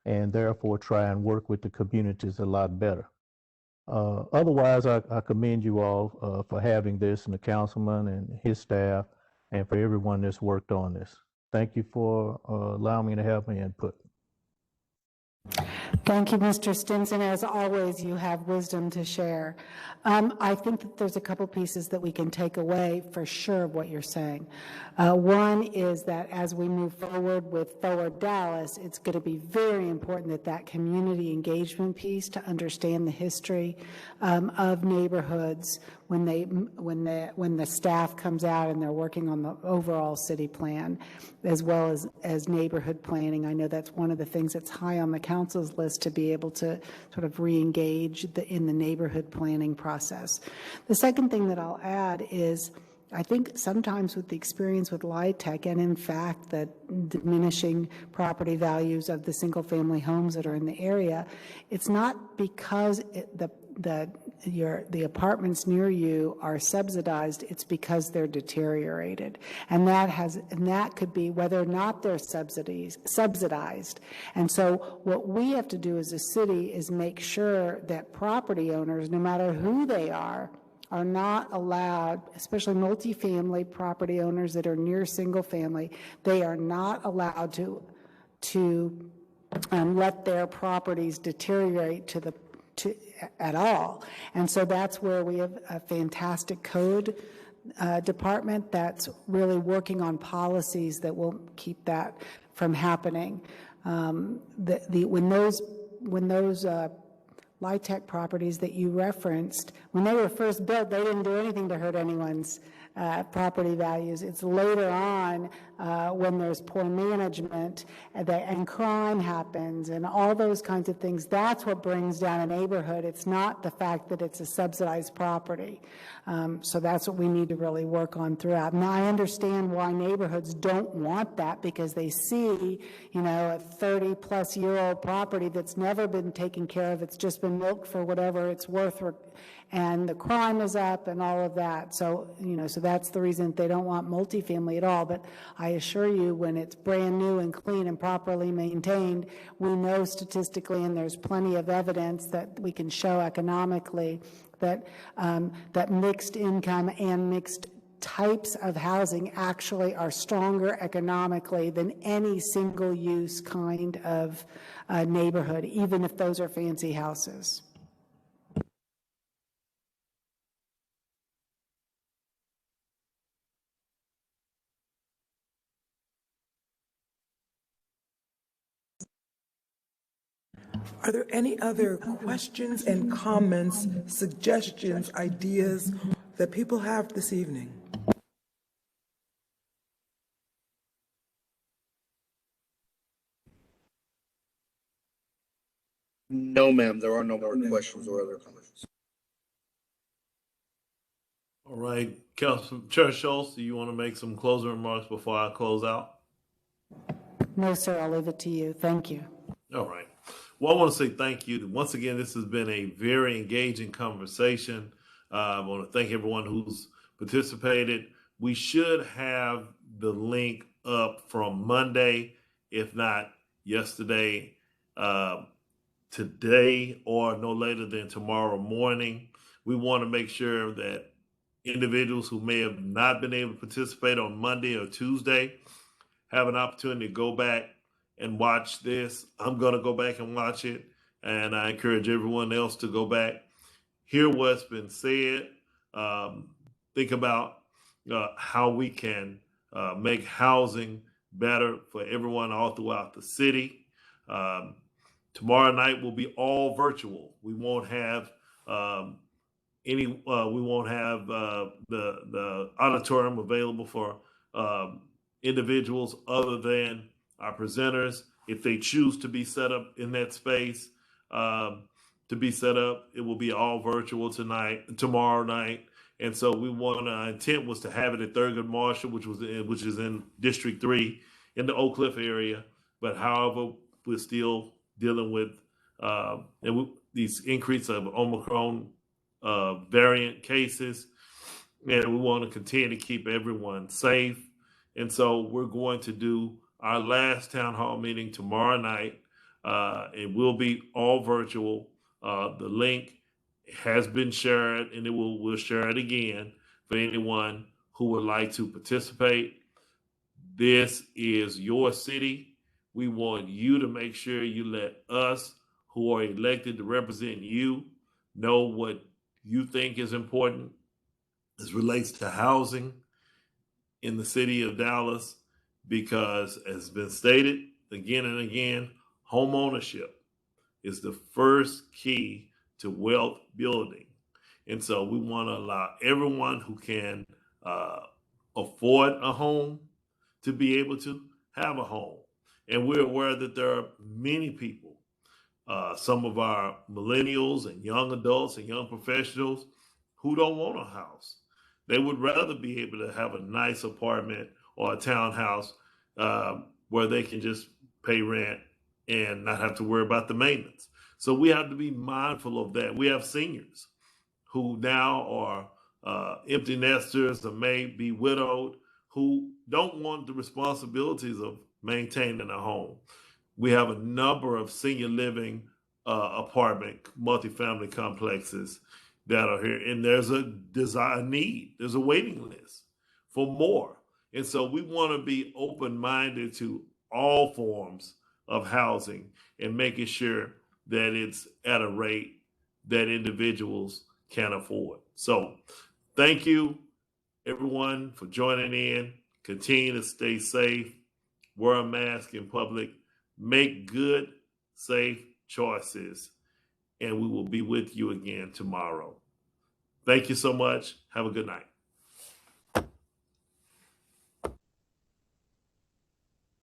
and therefore try and work with the communities a lot better. Otherwise, I commend you all for having this, and the councilman and his staff, and for everyone that's worked on this. Thank you for allowing me to have my input. Thank you, Mr. Stinson. As always, you have wisdom to share. I think that there's a couple pieces that we can take away for sure of what you're saying. One is that as we move forward with Forward Dallas, it's going to be very important that that community engagement piece to understand the history of neighborhoods when the staff comes out and they're working on the overall city plan, as well as neighborhood planning. I know that's one of the things that's high on the council's list, to be able to sort of re-engage in the neighborhood planning process. The second thing that I'll add is, I think sometimes with the experience with LIHTC, and in fact the diminishing property values of the single-family homes that are in the area, it's not because the apartments near you are subsidized, it's because they're deteriorated. And that could be whether or not they're subsidized. And so what we have to do as a city is make sure that property owners, no matter who they are not allowed, especially multifamily property owners that are near single family, they are not allowed to let their properties deteriorate at all. And so that's where we have a fantastic code department that's really working on policies that will keep that from happening. When those LIHTC properties that you referenced, when they were first built, they didn't do anything to hurt anyone's property values. It's later on when there's poor management and crime happens and all those kinds of things. That's what brings down a neighborhood. It's not the fact that it's a subsidized property. So that's what we need to really work on throughout. Now, I understand why neighborhoods don't want that, because they see, a 30-plus-year-old property that's never been taken care of. It's just been milked for whatever it's worth, and the crime is up and all of that. So, so that's the reason they don't want multifamily at all. But I assure you, when it's brand new and clean and properly maintained, we know statistically, and there's plenty of evidence that we can show economically, that that mixed income and mixed types of housing actually are stronger economically than any single use kind of neighborhood, even if those are fancy houses. Are there any other questions and comments, suggestions, ideas that people have this evening? No, ma'am, there are no more questions or other comments. All right, Councilman Chair Schultz, do you want to make some closing remarks before I close out? No, sir, I'll leave it to you. Thank you. All right. Well, I want to say thank you. Once again, this has been a very engaging conversation. I want to thank everyone who's participated. We should have the link up from Monday, if not yesterday, today, or no later than tomorrow morning. We want to make sure that individuals who may have not been able to participate on Monday or Tuesday have an opportunity to go back and watch this. I'm going to go back and watch it, and I encourage everyone else to go back, hear what's been said, think about how we can make housing better for everyone all throughout the city. Tomorrow night will be all virtual. We won't have the auditorium available for individuals other than our presenters. If they choose to be set up in that space, it will be all virtual tomorrow night. And so our intent was to have it at Thurgood Marshall, which is in District 3 in the Oak Cliff area. But however, we're still dealing with these increase of Omicron variant cases, and we want to continue to keep everyone safe. And so we're going to do our last town hall meeting tomorrow night. It will be all virtual. The link has been shared, and we'll share it again for anyone who would like to participate. This is your city. We want you to make sure you let us who are elected to represent you know what you think is important as relates to housing in the city of Dallas, because as has been stated again and again, home ownership is the first key to wealth building. And so we want to allow everyone who can afford a home to be able to have a home. And we're aware that there are many people, some of our millennials and young adults and young professionals who don't want a house. They would rather be able to have a nice apartment or a townhouse where they can just pay rent and not have to worry about the maintenance. So we have to be mindful of that. We have seniors who now are empty nesters or may be widowed who don't want the responsibilities of maintaining a home. We have a number of senior living apartment, multifamily complexes that are here, and there's a desire, need, there's a waiting list for more. And so we want to be open-minded to all forms of housing and making sure that it's at a rate that individuals can afford. So thank you, everyone, for joining in. Continue to stay safe, wear a mask in public, make good, safe choices, and we will be with you again tomorrow. Thank you so much. Have a good night.